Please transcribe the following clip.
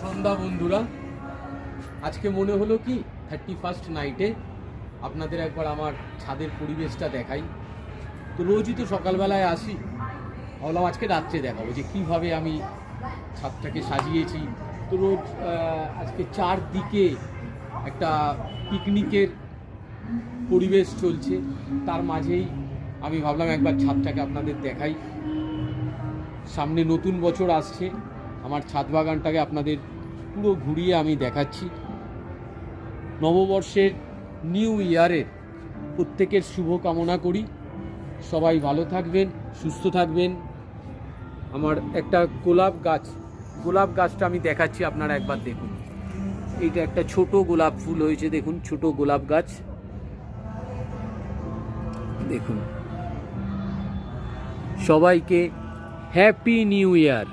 সন্ধ্যা বন্ধুরা, আজকে মনে হলো কি 31st নাইটে আপনাদের একবার আমার ছাদের পরিবেশটা দেখাই। তো রোজই তো সকালবেলায় আসি, ভাবলাম আজকে রাত্রে দেখাবো যে কীভাবে আমি ছাদটাকে সাজিয়েছি। তো রোজ আজকে চারদিকে একটা পিকনিকের পরিবেশ চলছে, তার মাঝেই আমি ভাবলাম একবার ছাদটাকে আপনাদের দেখাই। সামনে নতুন বছর আসছে, আমার ছাদ বাগানটাকে আপনাদের পুরো ঘুরিয়ে আমি দেখাচ্ছি। নববর্ষের নিউ ইয়ারের প্রত্যেকের শুভ কামনা করি। সবাই ভালো থাকবেন, সুস্থ থাকবেন। আমার একটা গোলাপ গাছটা আমি দেখাচ্ছি, আপনারা একবার দেখুন। এইটা একটা ছোট গোলাপ ফুল হয়েছে, দেখুন ছোট গোলাপ গাছ দেখুন। সবাইকে হ্যাপি নিউ ইয়ার।